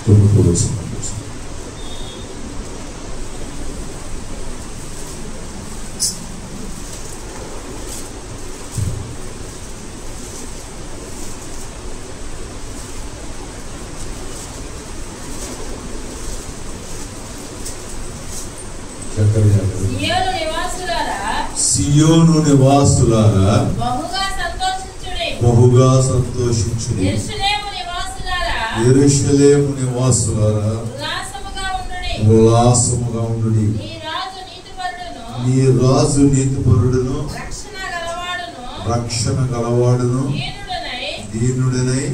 కొనుక్కోవలసింది. సియోను నివాసులారా బహుగా సంతోషించుడి. యెరూషలేము నివాసులారా ఉల్లాసముగా ఉండుడి. నీ రాజు నీతిపరుడును రక్షణ గలవాడును దీనుడనై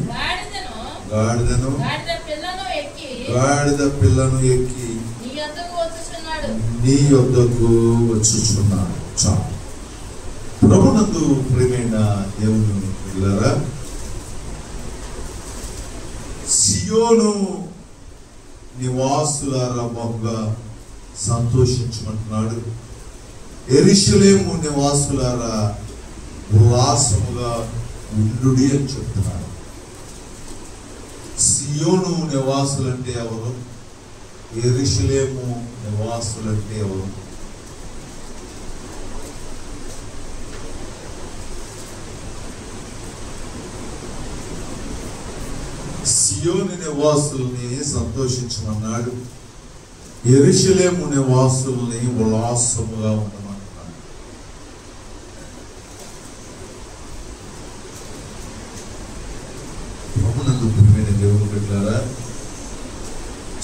గాడిద పిల్లను ఎక్కి నీ యొద్దకు వచ్చుచున్నాడు. చాలు. ప్రభునందు ప్రియమైన దేవుని పిల్లరా, సియోను నివాసులారా బహుగా సంతోషించమంటున్నాడు. యెరూషలేము నివాసులారా ఉల్లాసముగా ఉండుడి అని చెప్తున్నాడు. సియోను నివాసులంటే ఎవరు? యెరూషలేము నివాసులంటే ఎవరు? సియోను నివాసుల్ని సంతోషించమన్నాడు. యెరూషలేము నివాసుల్ని ఉల్లాసముగా ఉండమన్నాడు. ప్రభునందు ప్రియమైన దేవుని బిడ్డలారా,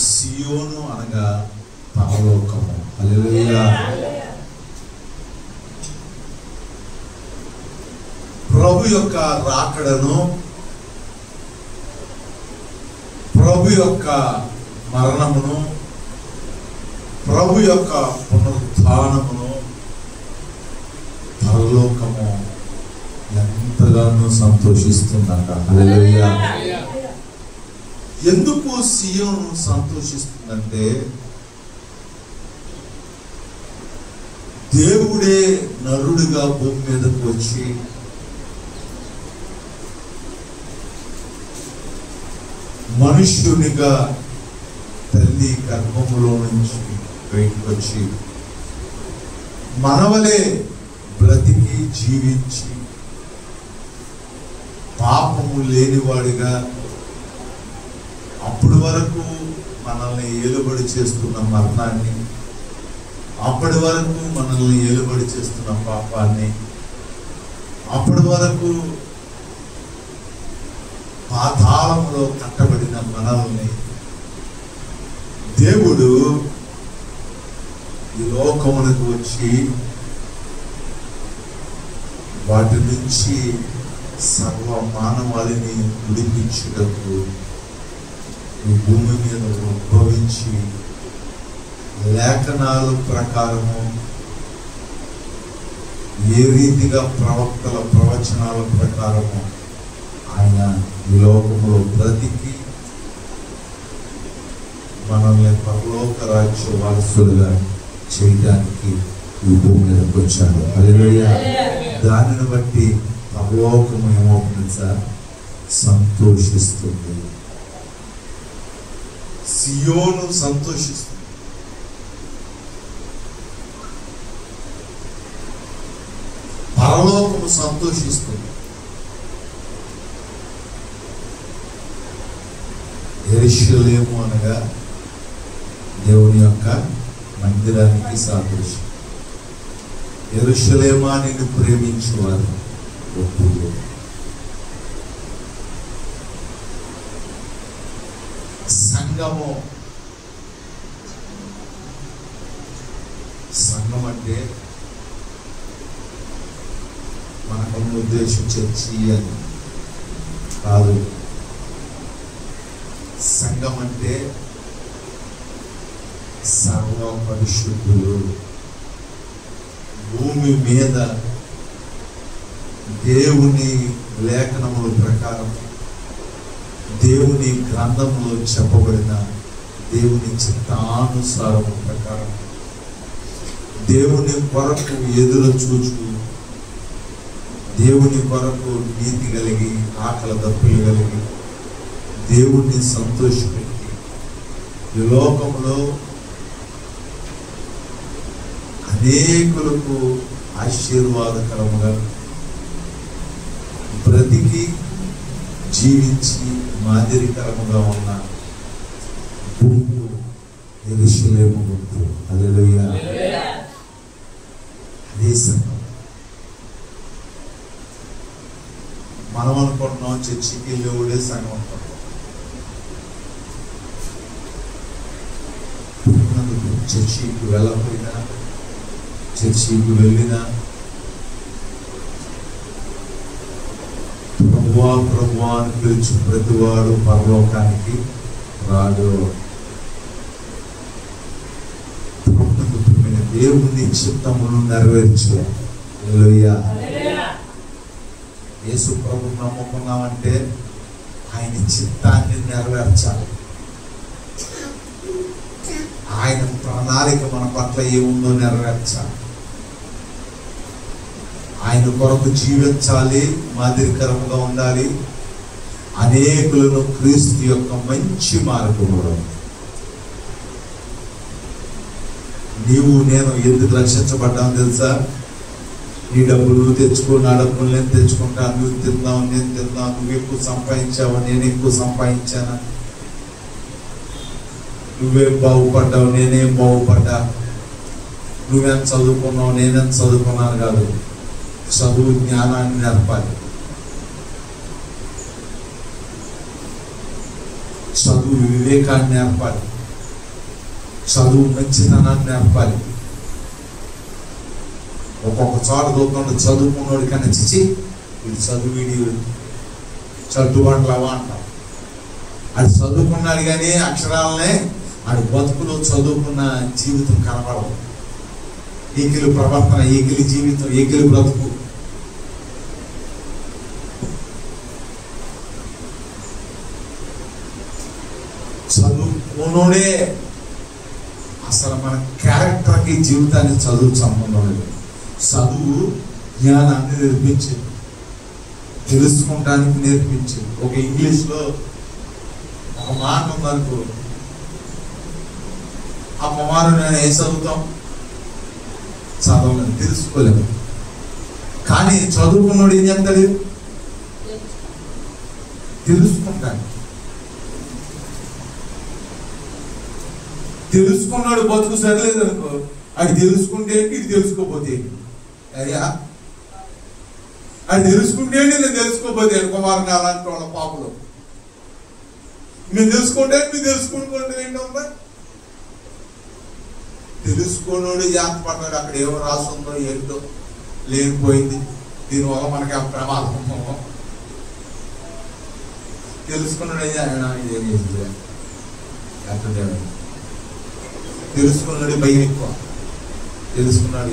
సియోను అనగా పరలోకము. హల్లెలూయా. ప్రభు యొక్క రాకడను, ప్రభు యొక్క మరణమును, ప్రభు యొక్క పునరుత్థానమును పరలోకము ఎంతగానో సంతోషిస్తుందంట. హల్లెలూయా. ఎందుకు సియోను సంతోషిస్తుందంటే, దేవుడే నరుడిగా భూమి మీదకు వచ్చి మనుష్యునిగా తల్లి గర్భములో నుంచి బయటకు వచ్చి మనవలే బ్రతికి జీవించి పాపము లేనివాడిగా అప్పటి వరకు మనల్ని ఏలుబడి చేస్తున్న మరణాన్ని, అప్పటి వరకు మనల్ని ఏలుబడి చేస్తున్న పాపాన్ని, అప్పటి వరకు పాతాళములో కట్టబడిన మనల్ని దేవుడు ఈ లోకమునకు వచ్చి వాటి నుంచి సర్వ మానవాళిని విడిపించుటకు ఈ భూమి మీద ఉద్భవించి లేఖనాల ప్రకారము ఏ రీతిగా ప్రవక్తల ప్రవచనాల ప్రకారము ఆయన ఈ లోకంలో బ్రతికి మనల్ని పరలోక రాజ్య వారసులుగా చేయడానికి ఈ భూమి మీదకి వచ్చాడు. హల్లెలూయా. దానిని బట్టి పరలోకము ఏమవుతుంది సార్? సంతోషిస్తుంది. సియోను సంతోషిస్తుంది. పరలోకము సంతోషిస్తుంది. యెరూషలేము అనగా దేవుని యొక్క మందిరానికి సాదృశ్యం. యెరూషలేమా నిన్ను ప్రేమించేవారు ఒప్పులు. సంఘము, సంఘం అంటే మనకున్న ఉద్దేశం చర్చి అని కాదు. సంఘం అంటే సర్వ పరిశుద్ధులు భూమి మీద దేవుని లేఖనముల ప్రకారం, దేవుని గ్రంథంలో చెప్పబడిన దేవుని చిత్తానుసారము ప్రకారం దేవుని కొరకు ఎదురు చూచు, దేవుని కొరకు నీతి కలిగి, ఆకలి దప్పులు కలిగి, దేవుణ్ణి సంతోషపెట్టి ఈ లోకంలో అనేకులకు ఆశీర్వాదకరముగా బ్రతికి జీవించి మాదిరికరముగా ఉన్న గుంపు యెరూషలేము గుంపు. హల్లెలూయా. అదే సంఘం. మనం అనుకుంటున్నాం చర్చికి వెళ్ళేవాడే సంఘం అనుకుంటున్నాం. చర్చికి వెళ్ళకపోయినా, చర్చికి వెళ్ళినా ప్రభువా ప్రభువా అని పిలిచి ప్రతివాడు పరలోకానికి రాడు. దేవుని చిత్తమును నెరవేర్చు. హల్లెలూయా. యేసు ప్రభువు నమ్ముకున్నామంటే ఆయన చిత్తాన్ని నెరవేర్చాలి. ఆయన ప్రణాళిక మన పట్ల ఏముందో నెరవేర్చాలి. ఆయన కొరకు జీవించాలి, మాదిరికరంగా ఉండాలి, అనేకులను క్రీస్తు యొక్క మంచి మార్గంలో. నీవు నేను ఎందుకు రక్షించబడ్డావు తెలుసా? నీ డబ్బులు నువ్వు తెచ్చుకో, నా డబ్బులు నేను తెచ్చుకుంటా, నువ్వు తిందావు నేను తిందాం, నువ్వు ఎక్కువ సంపాదించావా నేను ఎక్కువ సంపాదించానా, నువ్వేం బాగుపడ్డావు నేనేం బాగుపడ్డా, నువ్వేం చదువుకున్నావు నేనేం చదువుకున్నాను కాదు. చదువు జ్ఞానాన్ని నేర్పాలి, చదువు వివేకాన్ని నేర్పాలి, చదువు మంచితనాన్ని నేర్పాలి. ఒక్కొక్క చోట దూకంలో చదువుకున్నోడి కన్నా చిచి వీడు చదువు వీడి చట్టుబండ్లవా అంటాం. అది చదువుకున్నాడు కానీ అక్షరాలనే ఆడి బతుకులో చదువుకున్న జీవితం కనపడదు. ఏకిలి ప్రవర్తన, ఏకిలి జీవితం, ఏకిలి బ్రతుకు. చదువుకున్నోడే అసలు మన క్యారెక్టర్కి జీవితానికి చదువు సంబంధం లేదు. చదువు జ్ఞానాన్ని నేర్పించింది, తెలుసుకుంటానికి నేర్పించింది. ఒక ఇంగ్లీష్లో ఒక మాట ఉందనుకో, ఆ కుమారు నేను ఏం చదువుతాం చదవలేదు, తెలుసుకోలేము. కానీ చదువుకున్నాడు ఏం చేస్తాడు? తెలుసుకుంటాడు. తెలుసుకున్నాడు బతుకు సరిలేదు అనుకో, అది తెలుసుకుంటే ఇది తెలుసుకోపోతే అయ్యా, అది తెలుసుకుంటే నేను తెలుసుకోపోతే కుమారుని అలాంటి వాళ్ళ పాపలు నేను తెలుసుకుంటే మీరు తెలుసుకుంటుంటే ఏంటమ్మా? తెలుసుకోనోడు జాగ్రత్త పడ్డాడు. అక్కడ ఏమో రాస్తుందో ఏంటో లేనిపోయింది. దీనివల్ల మనకి ఆ ప్రమాదం. తెలుసుకున్నాడు ఇదేం చేసింది తెలుసుకున్నాడు భయం ఎక్కువ. తెలుసుకున్నాడు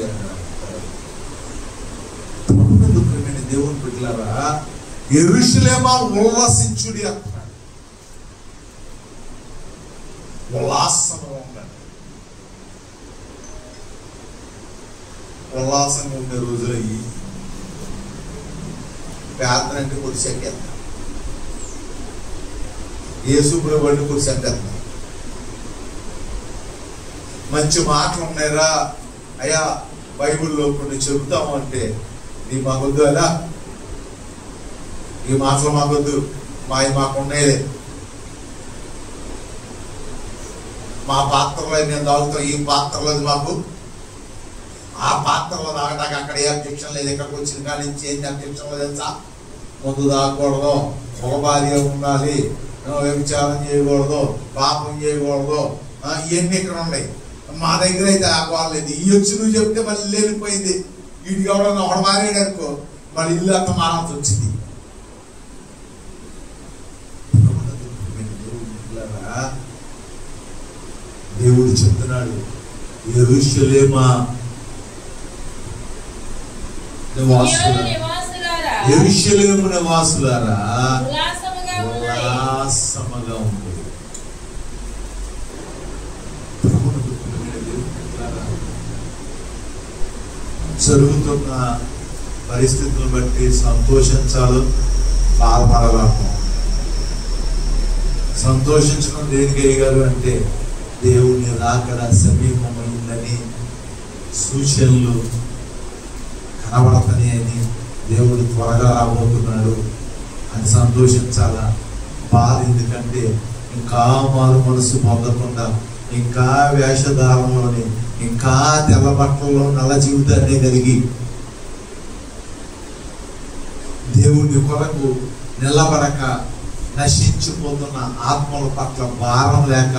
దేవుని బిడ్డలారా, యెరూషలేమా ఉల్లాసించుడి అంటున్నాడు. ఉల్లాసంగా ఉండండి. ఉల్లాసంగా ఉండే రోజులు అయ్యి ప్రార్థన అంటే కొద్ది సెక్కేస్తాం, యేసు ప్రభు అంటే కొద్ది సెక్కేస్తాం. మంచి మాటలు ఉన్నాయిరా అయ్యా బైబిల్లో కొన్ని చెబుతాము అంటే నీ మాకొద్దు అలా, ఈ మాటలు మాకొద్దు, మాకు ఉన్నాయిలే, మా పాత్రలో నేను తాగుతాం, ఈ పాత్రలో మాకు, ఆ పాత్రలో తాగడానికి అక్కడ ఏ అబ్జెక్షన్ లేదు. ఇక్కడికి వచ్చిన కాడి నుంచి ఏంటి అబ్జెక్షన్ లేదు తెలుసా? ముందు తాగకూడదు, ఒక భార్య ఉండాలి, వ్యభిచారం చేయకూడదు, పాపం చేయకూడదు, ఇవన్నీ ఇక్కడ ఉన్నాయి. మా దగ్గర అయితే ఆగలేదు. ఈ వచ్చి నువ్వు చెప్తే మళ్ళీ లేనిపోయింది. వీటికి ఎవడన్నా ఒకడు మారాడు అనుకో మళ్ళీ ఇల్లు అంతా మారాల్సి వచ్చింది. దేవుడు చెప్తున్నాడు, యెరూషలేమా యెరూషలేము నివాసులారా ఉల్లాసముగా ఉంది. జరుగుతున్న పరిస్థితులను బట్టి సంతోషించాలి, బాధపడాలను. సంతోషించడం దేనికి అయ్యారు అంటే దేవుని రాకడ సమీపమైందని సూచనలు కనబడతాయి అని, దేవుడు త్వరగా రాబోతున్నాడు అని సంతోషించాలా? బాధ ఎందుకంటే ఇంకా మారు మనసు పొందకుండా, ఇంకా వేషధారంలోని, ఇంకా తెల్ల బట్టల్లో నల్ల జీవితాన్ని కలిగి దేవుని కొరకు నిలబడక నశించిపోతున్న ఆత్మల పట్ల భారం లేక,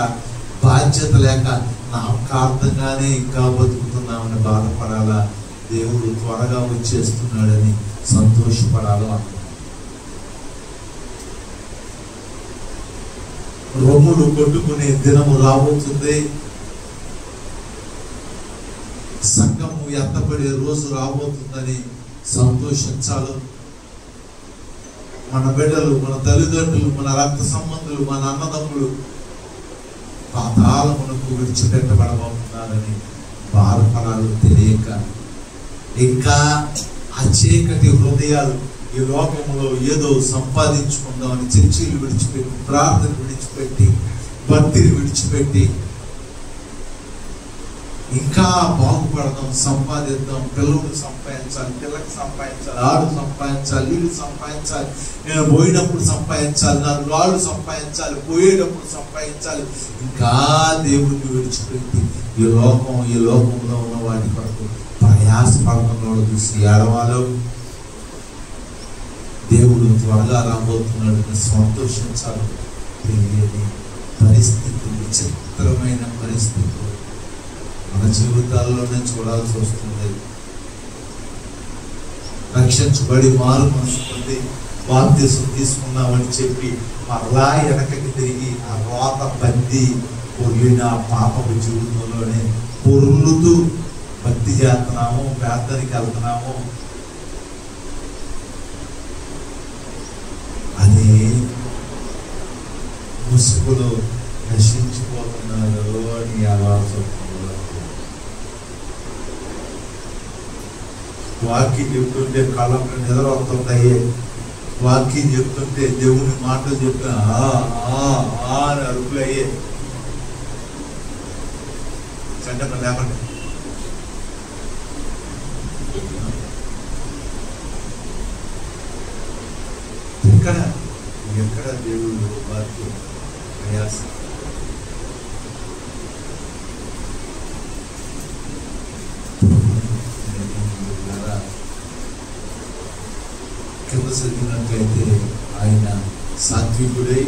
బాధ్యత లేక, నామకార్థంగానే ఇంకా బతుకుతున్నామని బాధపడాలా? దేవుడు త్వరగా వచ్చేస్తున్నాడని సంతోషపడాలా? రొమ్ములు కొట్టుకునే దినము రాబోతుంది. సంఘము ఎత్తపడే రోజు రాబోతుందని సంతోషించాలి. మన బిడ్డలు, మన తల్లిదండ్రులు, మన రక్త సంబంధులు, మన అన్నదమ్ములు పాతాళమునకు విడిచిపెట్టబడబోతున్నారని బాధపడాలు తెలియక, ఇంకా ఆ చీకటి హృదయాలు ఈ లోకంలో ఏదో సంపాదించుకుందామని చర్చీలు విడిచిపెట్టి, ప్రార్థన విడిచిపెట్టి, భక్తిని విడిచిపెట్టి, ఇంకా బాగుపడదాం, సంపాదిద్దాం, పిల్లలు సంపాదించాలి, పిల్లకి సంపాదించాలి, ఆడు సంపాదించాలి, వీళ్ళు సంపాదించాలి, నేను పోయినప్పుడు సంపాదించాలి, నాకు వాళ్ళు సంపాదించాలి, పోయేటప్పుడు సంపాదించాలి, ఇంకా దేవుడిని విడిచిపెట్టి ఈ లోకంలో ఉన్న వాటి కొరకు ప్రయాసపడకుండా చూసి ఏడవాలో. దేవుడు త్వరగా రాబోతున్నాడు సంతోషించాలి. తెలియని పరిస్థితి, విచిత్రమైన పరిస్థితి మన జీవితాల్లోనే చూడాల్సి వస్తుంది. రక్షించబడి మారు మనసు పొంది బాప్తిసం తీసుకున్నామని చెప్పి మరలా వెనకకి తిరిగి ఆ రోత బంది పొర్లిన పాపపు జీవితంలోనే పొర్లుతూ భక్తి చేస్తున్నాము, ప్రార్థనకి వెళ్తున్నాము. అది ముసుగులో నశించిపోతున్నారు అని ఆలోచన. వాక్యం చెప్తుంటే కళ్ళకు నిద్ర వస్తుంటాయి, వాక్యం చెప్తుంటే దేవుని మాటలు చెప్తే అని అరుపులు అయ్యే. చంటన లేకుండా ఎక్కడ దేవుడు వాక్యం ప్రయాసం. కింద చదివినట్లయితే ఆయన సాత్వికుడై,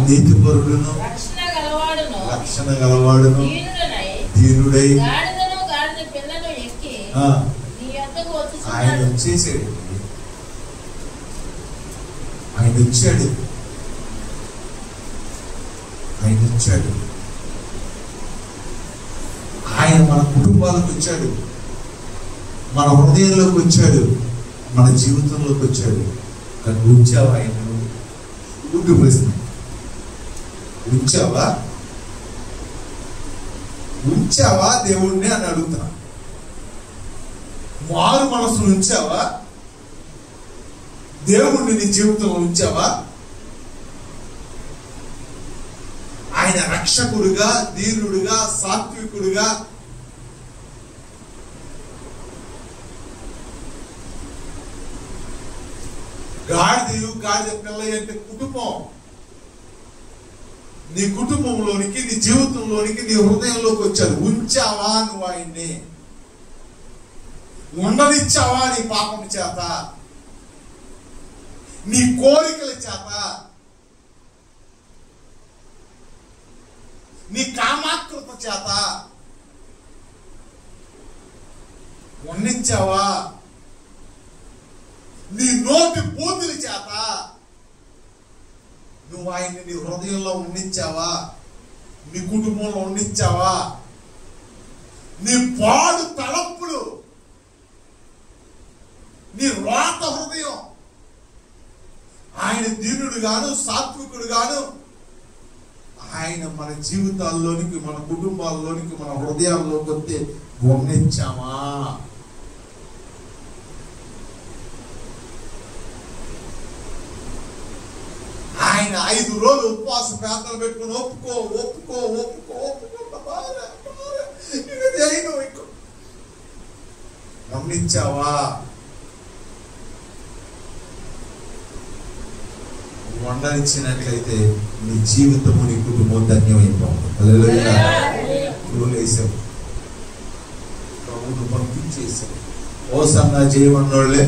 నీతిపరుడును, రక్షణ గలవాడును, దీనుడై ఆయన వచ్చేసాడు. ఆయన వచ్చాడు. ఆయన మన కుటుంబాలకు వచ్చాడు, మన హృదయంలోకి వచ్చాడు, మన జీవితంలోకి వచ్చాడు. కానీ ఉంచావా ఆయన? ఉండు ప్రశ్న, ఉంచావా దేవుణ్ణి అని అడుగుతున్నా. మారు మనసును ఉంచావా? దేవుణ్ణి నీ జీవితంలో ఉంచావా? ఆయన రక్షకుడుగా, దీనుడుగా, సాత్వికుడుగా, గాడిద పిల్ల అంటే కుటుంబం, నీ కుటుంబంలోనికి, నీ జీవితంలోనికి, నీ హృదయంలోకి వచ్చాడు. ఉంచావా నువ్వు ఆయన్ని? ఉండనిచ్చావా నీ పాపం చేత, నీ కోరికల చేత, నీ కామాకృత చేత వండించావా? నీ నోటి బూతుల చేత నువ్వు ఆయన్ని నీ హృదయంలో ఉండించావా? నీ కుటుంబంలో ఉండించావా? నీ పాడు తలంపులు, నీ రోత హృదయం ఆయన దీనుడుగాను, సాత్వికుడుగాను ఆయన మన జీవితాల్లోనికి, మన కుటుంబాల్లోనికి, మన హృదయాల్లోకి వస్తే వండించామా? ఆయన ఆయన 5 రోజులు ఉపవాస ప్రార్థనలు పెట్టుకుని ఒప్పుకో ఒప్పుకో ఒప్పుకో ఒప్పుకో గమనించావా? వండనిచ్చినట్లయితే నీ జీవితము నీ కుటుంబం ధన్యమైపోతుంది. హల్లెలూయా. వేసావు, ప్రభువును పంపించేసావు. హోసన్నా చేయమన్నోళ్ళే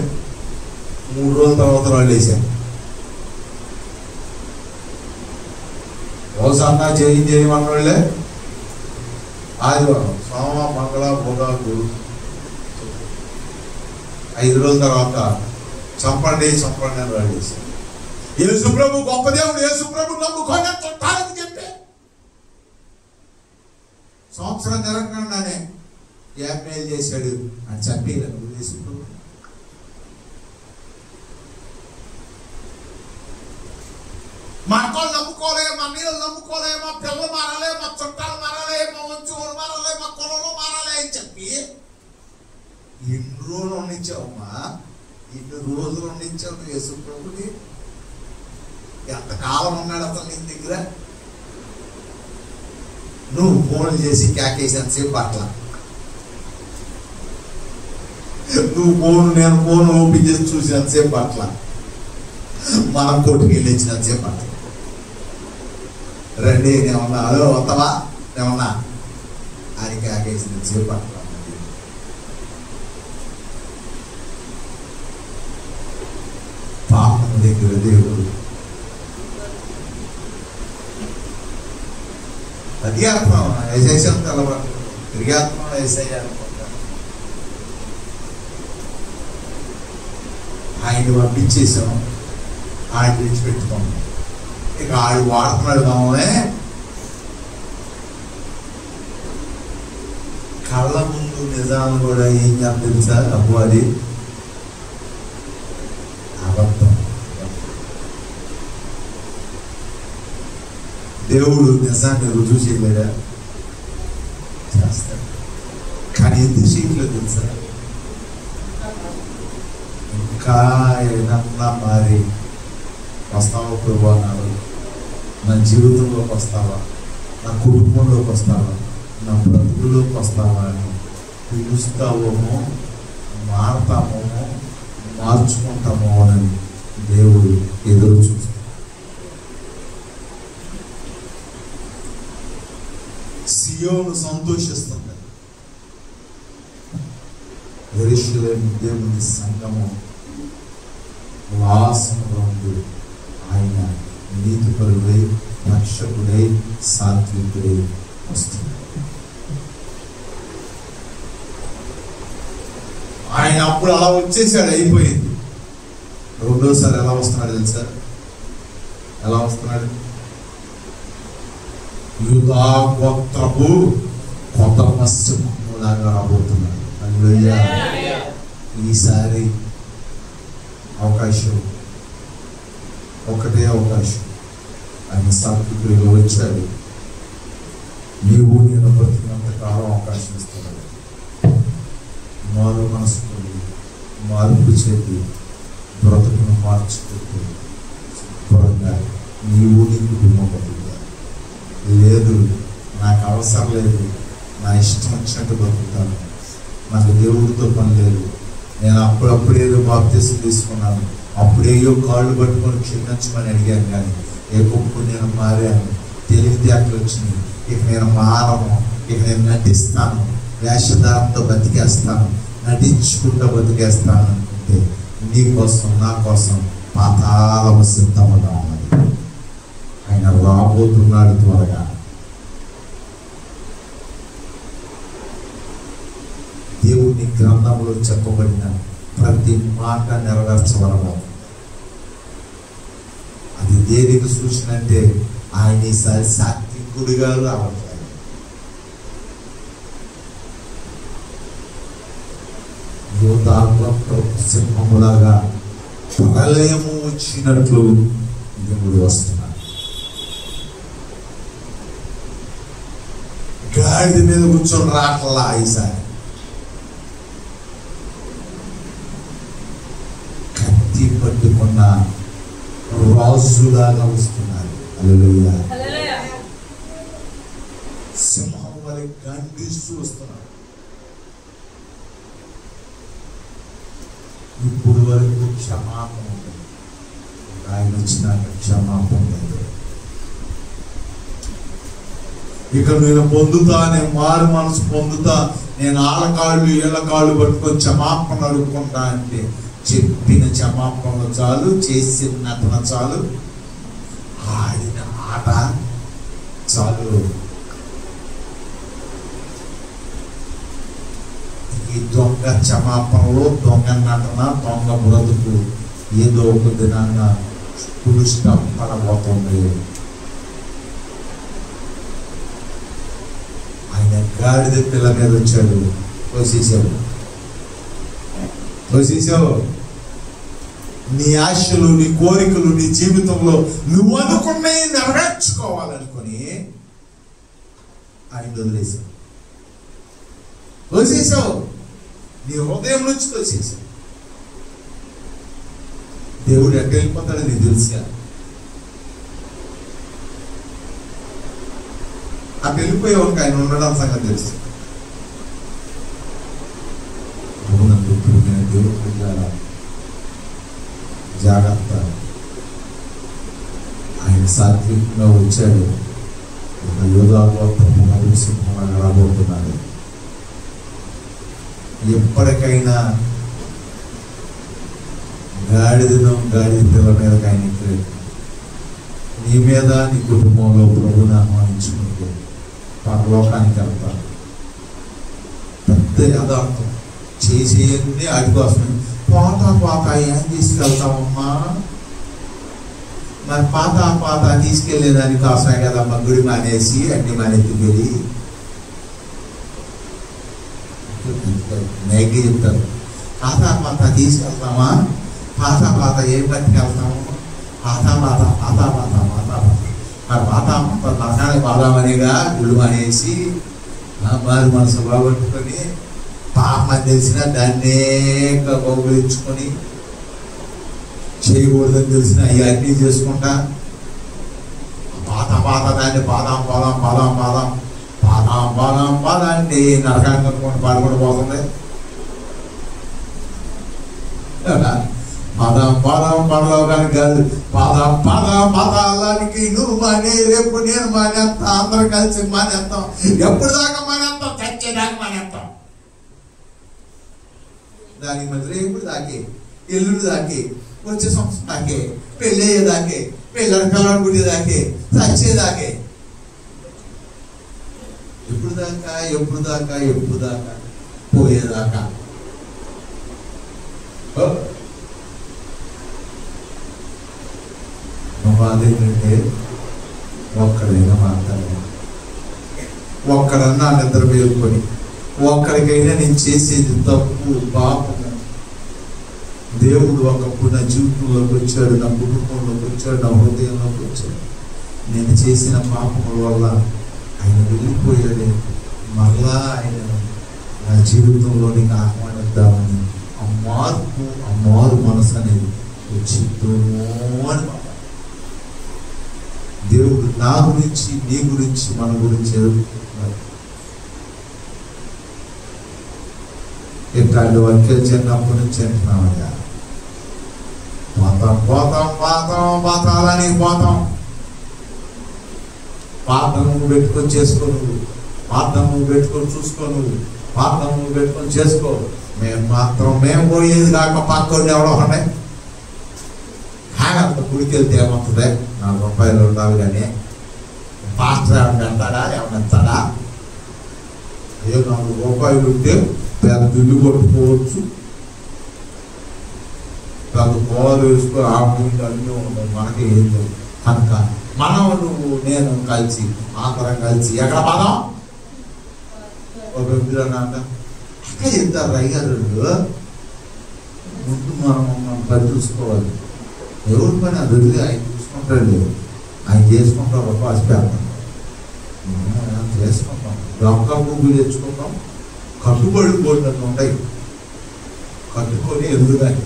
3 రోజుల తర్వాత వాళ్ళు వేశారు. హోసన్నా చేయమన్నోళ్ళే ఆదివారం, సోమ, మంగళ, బుధ, గురు 5 రోజుల తర్వాత చంపండి చంపండి అని వాళ్ళు వేశారు. యేసు ప్రభు గొప్ప దేవుడు, యేసు ప్రభు నమ్ముకొని చుట్టాలని చెప్పి సంవత్సరం జరగకుండానే ఏం చేశాడు అని చెప్పి యేసు ప్రభు. మా అక్కలు నమ్ముకోలే, మా నీళ్ళు నమ్ముకోలే, మా పిల్లలు మారాలే, మా చుట్టాలు మారాలే, మా వంశువులు మారాలే, మా కులంలో మారాలే అని చెప్పి ఎన్ని రోజులు ఉండించావమ్మా? ఎన్ని రోజులు ఉండించావు యేసు ప్రభుని? ఎంతకాలం ఉన్నాడు అసలు నీ దగ్గర? నువ్వు ఫోన్ చేసి కేకేసేంతసేపు అట్లా, నేను ఫోన్ ఓపెన్ చేసి చూసినంతసేపు అట్లా, మనం కోర్టుకి వెళ్ళి ఇచ్చినంతసేపు అట్లా. రండి నేమన్నా అదో వస్తావా నేమన్నా అని కేకేసినంతసేపు అట్లా. పాపం దగ్గర దేవుడు తిరిగాత్మ వేసేసాం తెల్లవారు, తిరిగాత్మ వేసేయ అనుకుంటా. ఆయన పంపించేసాం, ఆయన విడిచిపెట్టుకోం. ఇక ఆడు వాడుతున్నాడు మామూలే. కళ్ళ ముందు నిజాలు కూడా ఏం చేయాలి తెలుసా? అబ్బో అది అబద్ధం. దేవుడు నిజాన్ని రుజువు చేయలేదా? చేస్తాడు. కానీ ఎందుకు చేయట్లేదు తెలుసా? ఇంకా ఏదన్నా మారి వస్తావా ప్రభు అన్నాడు, నా జీవితంలోకి వస్తావా, నా కుటుంబంలోకి వస్తావా, నా బ్రతుకులోకి వస్తావా అని పిలుస్తావేమో, మారతామేమో, మార్చుకుంటామో అని దేవుడు ఎదురు చూస్తాడు. సియోను సంతోషిస్తుంది, యెరూషలేము దేవుని సంఘము వాసనగా ఉంది. ఆయన నీతిపరుడై, రక్షకుడై, సాత్వికుడై వస్తుంది. ఆయన అప్పుడు అలా వచ్చేసాడు, అయిపోయింది. రెండోసారి ఎలా వస్తున్నాడు తెలుసా? ఎలా వస్తున్నాడు? యూదా గోత్రపు కొత్త సింహంలాగా రాబోతున్నాడు. హల్లెలూయా. ఈసారి అవకాశం, ఒకటే అవకాశం. ఆయన సాత్వికుడిగా వచ్చాడు. నీవు నేను బ్రతికినంత కాలం అవకాశం ఇస్తున్నాడు. మారు మనసుతో మార్పు చేతి బ్రతుకును మార్చుకుంటూ శుభ్రంగా నీవు నీ కుటుంబం బతుకుతారు. లేదు, నాకు అవసరం లేదు, నా ఇష్టం వచ్చినట్టు బతుకుతాను, నాకు దేవుడితో పని లేదు, నేను అప్పుడప్పుడేదో బాప్తిసం తీసుకున్నాను, అప్పుడేయో కాళ్ళు పట్టుకొని క్షమించమని అడిగాను, కానీ ఎప్పుడు నేను మారాను, తెలివితేటలు వచ్చినాయి, ఇక నేను మారను, ఇక నేను నటిస్తాను, వేషధారంతో బతికేస్తాను, నటించుకుంటూ బతికేస్తాను అనుకుంటే నీ కోసం నా కోసం పాతాళము సిద్ధముగా ఉన్నది. ఆయన రాబోతున్నాడు త్వరగా. దేవుని గ్రంథంలో చెప్పబడిన ప్రతి మాట నెరవేర్చవలము. అది దేనికి సూచన అంటే ఆయన ఈసారి సాత్వికుడిగా రావట్లేదు. యూదా సింహములాగా ప్రళయము వచ్చినట్లు దేవుడు వస్తున్నాడు. గాడిద మీద కూర్చొని రాట్లా, ఈసారి కత్తి పట్టుకున్న రాజులాగా వస్తున్నాడు. హల్లెలూయా. సింహం వలె గండిస్తూ వస్తున్నాడు. ఇప్పుడు వరకు క్షమాపణ ఉంది, ఆయన వచ్చినాక క్షమాపణ లేదు. ఇక నేను పొందుతా, నేను మారు మనసు పొందుతా, నేను ఆలకాళ్ళు ఏళ్ళకాళ్ళు పట్టుకొని క్షమాపణ అడుక్కుంటా అంటే చెప్పిన క్షమాపణ చాలు, చేసిన నటన చాలు, ఆడిన ఆట చాలు. ఈ దొంగ క్షమాపణలో, దొంగ నటన, దొంగ బ్రతుకు ఏదో ఒక దినాన్న పురుషుగా పడబోతుంది. ఆయన గాడిద పిల్ల మీద వచ్చాడు, తోసేసావు. నీ ఆశలు, నీ కోరికలు, నీ జీవితంలో నువ్వు అనుకున్నవి నెరవేర్చుకోవాలనుకొని ఆయన వదిలేసావు, తోసేసావు. నీ హృదయం నుంచి తోసేసావు. దేవుడు ఎక్కడ వెళ్ళిపోతాడో నీకు తెలుసుగా. అక్కడ వెళ్ళిపోయేవాడికి ఆయన ఉండడం సంగతి తెలుసు. ఇప్పుడు నేను దేవుడు పిల్లారా, జాగ్రత్త. ఆయన సాత్వికంగా వచ్చాడు, ఒక యోధాగోత్రము సింహంగా రాబోతున్నాడు. ఎప్పటికైనా గాడిద పిల్ల మీద ఆయన నీ మీద, నీ కుటుంబంలో ప్రభుని ఆహ్వానించుకుంటూ పరలోకానికి వెళ్తారు. పెద్ద యథార్థం చేసేయండి. వాటి కోసం పాత ఏం తీసుకెళ్తామమ్మా? మరి పాత తీసుకెళ్లేదాని కోసమే కదమ్మా గుడి మానేసి అన్ని మానేసి వెళ్ళి నైకి చెప్తారు. పాత తీసుకెళ్తామా? పాత ఏం పట్టుకెళ్తాము? పాత మరి నరకానికి పోదామనిగా గుళ్ళు మానేసి మారు మనసు బాగొట్టుకొని పాపం తెలిసిన దాన్నే కౌగులించుకొని చేయకూడదని తెలిసిన ఇవన్నీ చేసుకుంటా పాత దాన్ని పాదం అంటే నరకానికి కనుక్కొని పాడుకుంటూ పోతుంది. పాదం పడలోకానికి కాదు, పాదాలానికి నువ్వు మానే, రేపు నేను మానేస్తా, అందరూ కలిసి మానేస్తాం. ఎప్పుడు దాకా మానేస్తాం? చచ్చేదాకా మానేస్తాం. దానికి మధ్య ఎప్పుడు దాకే, ఎల్లుడు దాకే, వచ్చే సంవత్సరం దాకే, పెళ్ళి అయ్యేదాకే, పిల్లలు పుట్టేదాకే, చచ్చేదాకే. ఎప్పుడు దాకా పోయేదాకా. అదేంటంటే ఒక్కడైనా మాట్లాడాలి, ఒక్కడన్నా నిద్ర మేలుకొని, ఒక్కడికైనా నేను చేసేది తప్పు పాపము. దేవుడు ఒకప్పుడు నా జీవితంలోకి వచ్చాడు, నా కుటుంబంలోకి వచ్చాడు, నా హృదయంలోకి వచ్చాడు. నేను చేసిన పాపముల వల్ల ఆయన వెళ్ళిపోయాడు. మరలా ఆయన నా జీవితంలోనికి ఆహ్వానిద్దామని ఆ మారు మనసు అనేది వచ్చిద్దాము అని దేవుడు నా గురించి, నీ గురించి, మన గురించి ఎదుర్కొంటున్నాడు. ఇట్లాంటి వాక్యాలు చిన్నప్పటి నుంచి అంటున్నామయ్యా. పాతాలని పోతాం. పాఠం నువ్వు పెట్టుకొని చేసుకో, నువ్వు పాఠం నువ్వు పెట్టుకొని చూసుకో, నువ్వు పాఠం నువ్వు పెట్టుకొని చేసుకో. మేము పోయేది కాక పక్కని ఎవడో ఉన్నాయి. అంత గుడికి వెళ్తే ఏమవుతుంది? 4 రూపాయలు ఉండాలి కానీ పాస్టర్ ఏమన్నా వెళ్తాడా? ఏమన్నా ఏ 4 రూపాయలు ఉంటే పెద్ద ఇల్లు కొట్టుకోవచ్చు, పెద్ద కోలు వేసుకొని ఆ ముందు అన్నీ ఉండవు. మనకి ఏం లేదు కనుక మనం, నువ్వు, నేను కలిసి అందరం కలిసి ఎక్కడ పదం ఒక అక్క చెప్తారు అయ్యారు. ముందు మనం పని చూసుకోవాలి. ఎవరి పని అది వదిలి ఆయన చూసుకుంటాడు. ఆయన చేసుకుంటాం, ఒక ఆశపడతాం, చేసుకుంటాం, దొంగ భూములు తెచ్చుకుంటాం. కట్టుబడి పోయినట్టు ఉంటాయి, కట్టుకొని ఎదుగుతాయి.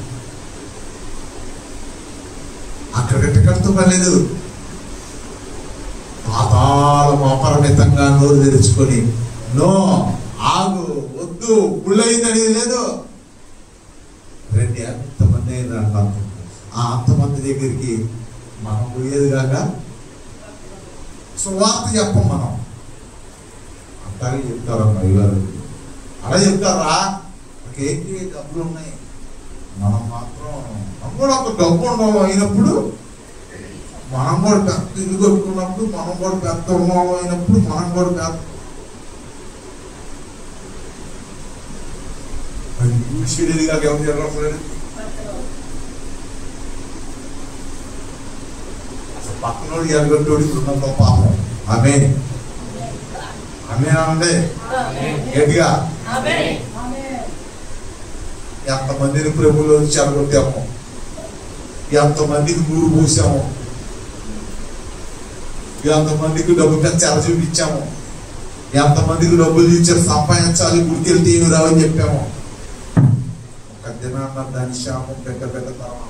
అక్కడికి కట్టుకోలేదు. నోరు తెరుచుకొని నో ఆగు వద్దు గుళ్ళయింది అనేది లేదు. రండి ఎంతమంది అయినా ఆ అంతమంది దగ్గరికి మనం పోయేది కాక సువార్త చెప్పం. మనం అంతగా చెప్తారమ్మా ఇవారు అలా చెప్తారా, ఏంటి డబ్బులు ఉన్నాయి, మనం మాత్రం మనం కూడా ఒక డబ్బు ఉండవు అయినప్పుడు, మనం కూడా పెద్ద ఇల్లు కట్టుకున్నప్పుడు, మనం కూడా పెద్ద ఉన్నాం అయినప్పుడు, మనం కూడా పెద్ద చూసేదిగా ఎవరు జరగలేదు. అసలు పక్కనోడు ఎరగొట్టోడి ఉన్నంత పాపం. ఆమె అనండి గట్టిగా. ఎంతమందిని ప్రభులో చెరగొట్టాము, ఎంతమందికి నూరు పూసాము, ఎంతమందికి డబ్బు పెద్ద చెర చూపించాము, ఎంతమందికి డబ్బులు ఇచ్చారు సంపాదించాలి గుడికెళ్తే ఏమి రావని చెప్పాము. ఒక దినాన్న దాని శాపం పెద్ద పెద్ద తరం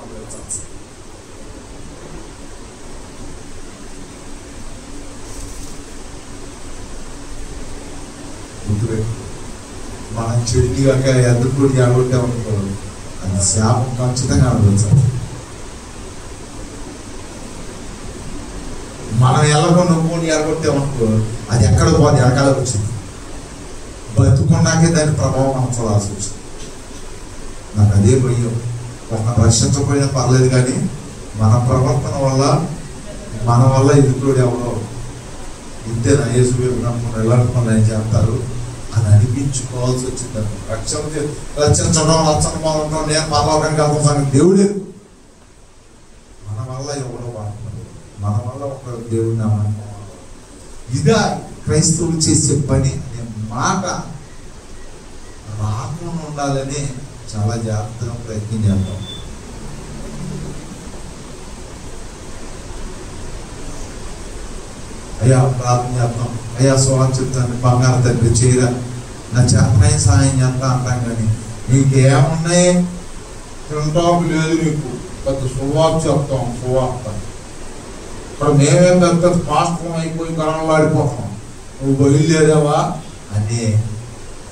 మనం చెట్టుగా ఎదుర్కొంటూ జాగ్రత్త అది శాపం ఖచ్చితంగా అనుభవించాలి. మనం ఎలాగో నొప్పుని ఎరగొట్టామనుకో అది ఎక్కడ పోతే ఎనకాల వచ్చింది, బతుకున్నాకే దాని ప్రభావం మనం చూడాల్సి వచ్చింది. నాకు అదే భయం. ఒక రక్షించకపోయినా పర్లేదు కానీ మన ప్రవర్తన వల్ల మన వల్ల ఎదుర్కోడు ఎవరో ఇంతే నా యేసు నమ్ముకుని ఎలాంటి ఆయన చేస్తారు అని అనిపించుకోవాల్సి వచ్చింది. రక్షించడం రక్షణ నేను పర్లోకానికి వెళ్తాను దేవుడే మన వల్ల ఎవరో వాడుతున్నారు, మన వల్ల ఒక దేవుడిని అనుకోవాలి. ఇదా క్రైస్తవులు చేసే పని అనే మాట రాకుండా ఉండాలని చాలా జాగ్రత్తగా ప్రయత్నం చేద్దాం. అయ్యా ప్రార్థన చేద్దాం, అయ్యా స్వామి చెప్తాను బంగారు తండ్రి చేయరా నా చేతనైన సాయం చేస్తా అంటాం కానీ నీకేమున్నాయి తింటాకు లేదు, నీకు పెద్ద సువార్త చెప్తాం. సువార్త ఇప్పుడు మేమేం పెద్ద పాస్తం అయిపోయి కరణలాడిపోతాం, నువ్వు బయలుదేరావా అనే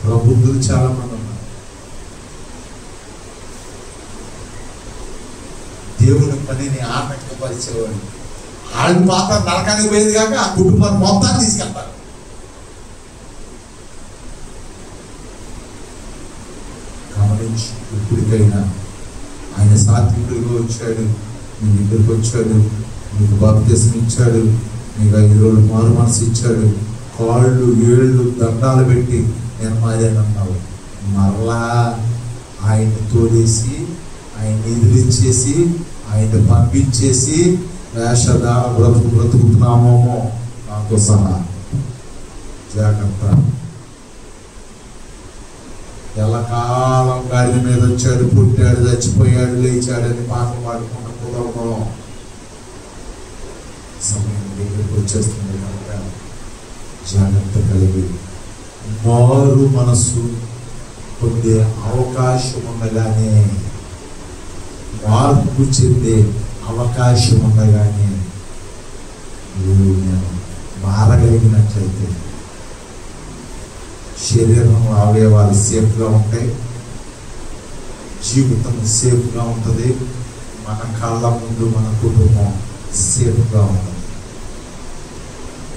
ప్రబుద్ధులు చాలా మంది ఉన్నారు. దేవుని పనిని ఆటంకపరిచేవాడు వాళ్ళ పాత్ర నరకానికి పోయేది కాక ఆ కుటుంబాన్ని మొత్తాన్ని తీసుకెళ్తారు. గమనించి ఇప్పటికైనా ఆయన సాత్వికుడిగా వచ్చాడు, మీ దగ్గరికి వచ్చాడు, మీకు బాప్తిసం ఇచ్చాడు, మీకు 5 రోజులు మారు మనసు ఇచ్చాడు, కాళ్ళు ఏళ్ళు దండాలు పెట్టి నేను మారానన్నావు. మరలా ఆయన్ని తోలేసి ఆయన్ని ఎదిరించేసి ఆయన్ని పంపించేసి వేషధార బ్రతుకుతున్నామో నాతో సహా జాగ్రత్త. ఎల్లకాలం గాడి మీద వచ్చాడు, పుట్టాడు, చచ్చిపోయాడు, లేచాడని పాటలు పాడుకుంటూ కుదరడం సమయం దగ్గరికి వచ్చేస్తుంది కనుక జాగ్రత్త కలిగి మారు మనసు పొందే అవకాశం ఉండగానే, మార్పు చెందే అవకాశం ఉండగానే నేను మారగలిగినట్లయితే శరీరం అవయవాలు సేఫ్గా ఉంటాయి, జీవితం సేఫ్గా ఉంటుంది, మన కళ్ళ ముందు మన కుటుంబం సేఫ్గా ఉంటుంది.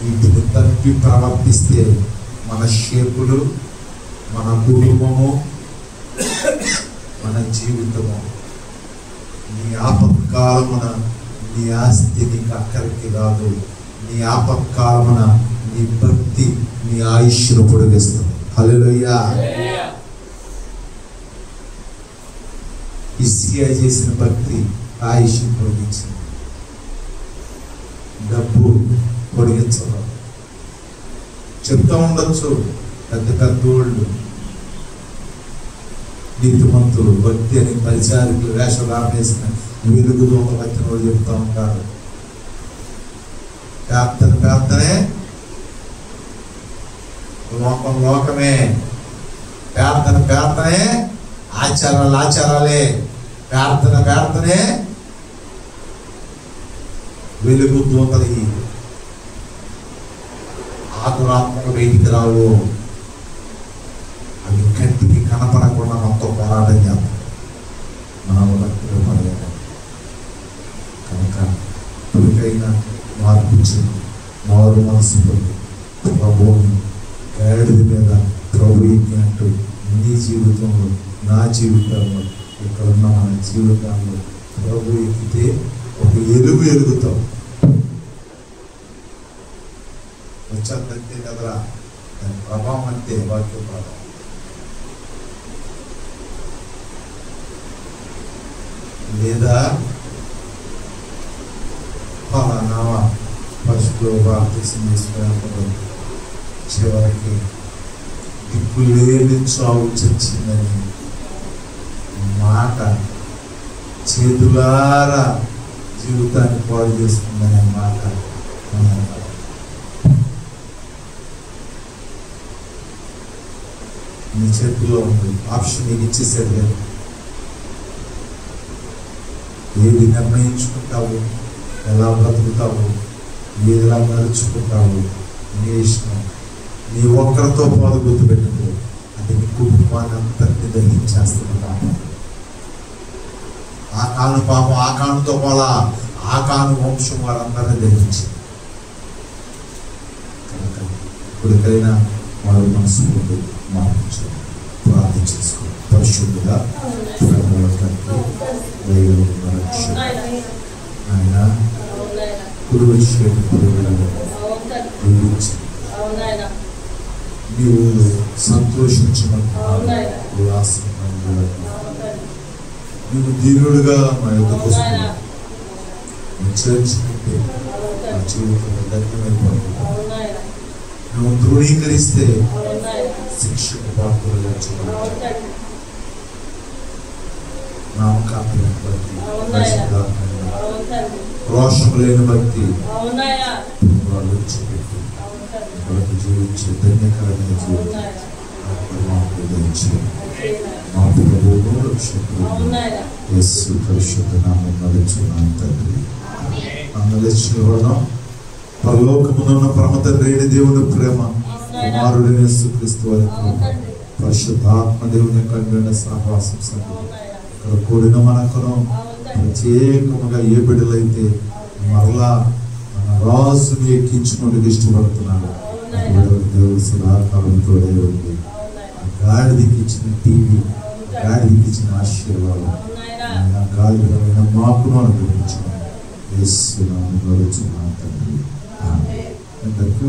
వీటిని తప్పి ప్రవర్తిస్తే మన షేపులు, మన కుటుంబము, మన జీవితము నీ ఆపత్కాలమున నీ ఆస్తి నీకు అక్కడికి రాదు. నీ ఆపత్కాలమున నీ భక్తి నీ ఆయుష్ను పొడిగిస్తుంది. హల్లెలూయా. హిజ్కియా చేసిన భక్తి ఆయుష్ను పొడిగించింది, డబ్బు పొడిగించడం. చెప్తూ ఉండొచ్చు పెద్ద పెద్దోళ్ళు, నీతిమంతులు, భక్తి అని పరిచారికులు వేషధారణ వేసిన వెలుగు దూత వచ్చిన వాళ్ళు చెప్తూ ఉంటారు. ప్రార్థనే లోకమే, ప్రార్థనే ఆచారాలే, ప్రార్థనే వెలుగు దూతలు. ఆ దురాత్మలు బయటికి రావు. అవి కంటికి కనపడకుండా మనతో పోరాటం చేద్దాం, మనం భక్తిలో పడలేము. కనుక ఇప్పటికైనా మార్పు చెంది మారు మనసు పొంది ప్రభువుని గాడిద మీద ప్రభు అంటూ నీ జీవితంలో, నా జీవితంలో, ఇక్కడున్న మన జీవితాల్లో ప్రభు ఎక్కితే ఒక ఎలుగు ఎలుగుతాం. వచ్చేదంతే కదరా, దాని ప్రభావం అంతే, వాక్య ప్రభావం. లేదా ఫలానా ఫస్ట్లో బాప్తిసం తీసుకున్నప్పుడు చివరికి దిక్కులేని చావు చచ్చిందని మాట, చేతులారా జీవితాన్ని పాడు చేస్తుందనే మాట నీ చేతిలో ఉంది. ఆప్షన్ నీకు ఇచ్చేసేది లేదు. ఏది నిర్ణయించుకుంటావు, ఎలా బ్రతుకుతావు, ఏదిలా నడుచుకుంటావు, నీ ఇష్టం. నీ ఒక్కరితో పాటు గుర్తుపెట్టుకో, అది నీ కుటుంబాన్ని అంతటిని దహించేస్తుంది. ఆకాను పాపం ఆకానుతో పోలా, ఆకాను వంశం వారందరినీ దహించింది. కనుక ఇప్పటికైనా వారు మనసు ముందు మార్పించారు. ప్రార్థన చేసుకో. పరిశుద్ధుగా ఆయన కుడి నీవు సంతోషించమని నువ్వు దీనుడుగా మా యొక్కకు చేర్చుకుంటే నా జీవితంలో ధన్యమైపోతుంది. నువ్వు ధృవీకరిస్తే శిక్షకు పాత్రలుగా చూడాలి. నామకాంతిని బట్టి, రోషం లేని బట్టి వాళ్ళు విడిచిపెట్టి వాళ్ళకి జీవించే ధన్యకరమైన జీవితం మాకు మా ప్రభువును రక్షకుడు యేసు పరిశుద్ధ నామమున నడుచున్నాను తండ్రి. అందరిచూడడం పరలోకమునున్న పరమ తండ్రి దేవుని ప్రేమ, కుమారుడు యేసుక్రీస్తు వారి కృప, పరిశుద్ధాత్మ దేవుని కండిన సహవాసం ఇక్కడ కూడిన మనకును ప్రత్యేకముగా ఏ బిడ్డలైతే మరలా మన రాజుని ఎక్కించుకోవడానికి ఇష్టపడుతున్నాడు దేవుడు సదాకాలంతో ఉంది. గాడిదికి ఇచ్చిన టీవీ, గాడిదికి ఇచ్చిన ఆశీర్వాదం గాడిదమైన మాకును అనుగ్రహించుకున్నాను. యేసు నామమున నడుచున్నాను తండ్రి. అందరికీ